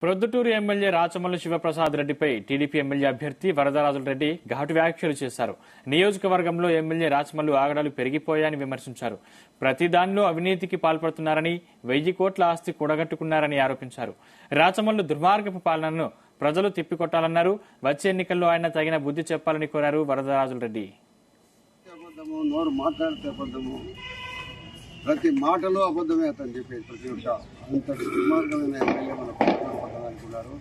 Proddatur MLA Rachamallu Sivaprasad రెడ్డిపై TDP MLA అభ్యర్థి వరదరాజుల రెడ్డి ఘాటు వ్యాఖ్యలు చేశారు. నియోజకవర్గంలో ఎమ్మెల్యే రాచమల్లు ఆగడాలు పెరిగిపోయాయని విమర్శించారు. ప్రతి దానిలో అవినీతికి పాల్పడుతున్నారని, 1000 కోట్ల ఆస్తి కూడగట్టుకున్నారని ఆరోపించారు. రాచమల్లు దుర్మార్గపు పాలనను ప్రజలు తిప్పికొట్టాలన్నారు. వచ్చే ఎన్నికల్లో ఆయన తగిన బుద్ధి చెప్పాలని కోరారు వరదరాజుల రెడ్డి. ప్రతి మాటలో అబద్ధమే అతను చెప్పేది. ప్రతి ఒక్క అంతటి దుర్మార్గమైన ఎమ్మెల్యే మన ప్రభుత్వం పట్టాలనుకున్నారు.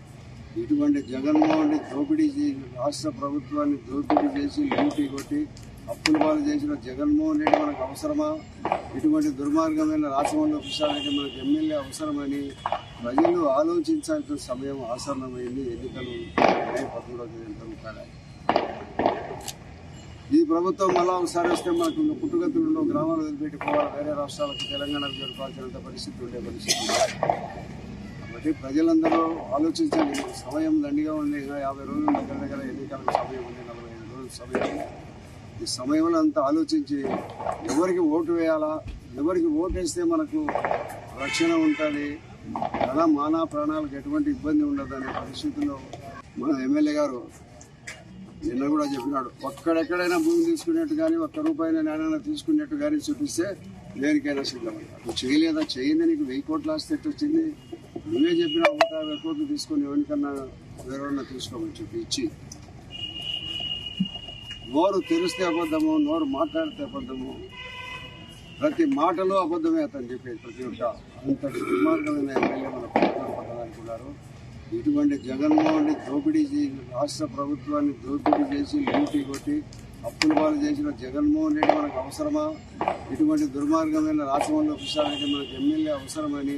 ఇటువంటి జగన్మోహన్ రెడ్డి దోపిడీ చేసి రాష్ట్ర ప్రభుత్వాన్ని దోపిడీ చేసి లూటీ కొట్టి అప్పుల పాలు చేసిన జగన్మోహన్ రెడ్డి మనకు అవసరమా? ఇటువంటి దుర్మార్గమైన రాచమల్లు ప్రసాద్ రెడ్డి మనకు ఎమ్మెల్యే అవసరమని ప్రజలు ఆలోచించాల్సిన సమయం ఆసన్నమైంది. ఎన్నికలు మే 13వ తేదీన జరుగుతాయి. ఈ ప్రభుత్వం మళ్ళా ఒకసారి వస్తే మనకు పుట్టుగతుల్లో గ్రామాలు వదిలిపెట్టి పోవాలి, వేరే రాష్ట్రాలకు తెలంగాణకు జరపాల్సినంత పరిస్థితి ఉండే పరిస్థితి. కాబట్టి ప్రజలందరూ ఆలోచించండి. సమయం దండిగా ఉంది. 50 రోజుల దగ్గర ఎన్నికలకు సమయం ఉంది, 45 రోజుల సమయం. ఈ సమయంలో అంతా ఆలోచించి ఎవరికి ఓటు వేయాలా, ఎవరికి ఓటు వేస్తే మనకు రక్షణ ఉంటుంది, మానా ప్రాణాలకు ఎటువంటి ఇబ్బంది ఉండదు అనే పరిస్థితుల్లో మన ఎమ్మెల్యే గారు నిన్న కూడా చెప్పినాడు. ఒక్కడెక్కడైనా భూమి తీసుకునేట్టు కానీ, ఒక్క రూపాయల నాణ్యాన్ని తీసుకునేట్టు కానీ చూపిస్తే దేనికైనా సిద్ధమని. అప్పుడు చేయలేదా? చేయింది. నీకు 1000 కోట్ల ఆస్తి ఎట్టు వచ్చింది? నువ్వే చెప్పినా 150 కోట్లు తీసుకుని ఎవరికన్నా వేరేవన్నా తీసుకోమని చెప్పి ఇచ్చి, నోరు తెరిస్తే అబద్ధము, నోరు మాట్లాడితే అబద్ధము, ప్రతి మాటలో అబద్ధమే అతను చెప్పేది. ప్రతి ఒక్క అంతటి దుర్మార్గమైన ఎమ్మెల్యే మన ప్రభుత్వం పట్టాలనుకున్నారు. ఇటువంటి జగన్మోహన్ రెడ్డి దోపిడీ చేసి రాష్ట్ర ప్రభుత్వాన్ని దోపిడీ చేసి లూటీ కొట్టి అప్పుల పాలు చేసిన జగన్మోహన్ రెడ్డి మనకు అవసరమా? ఇటువంటి దుర్మార్గమైన రాచమల్లు ప్రసాద్ రెడ్డి మనకు ఎమ్మెల్యే అవసరమని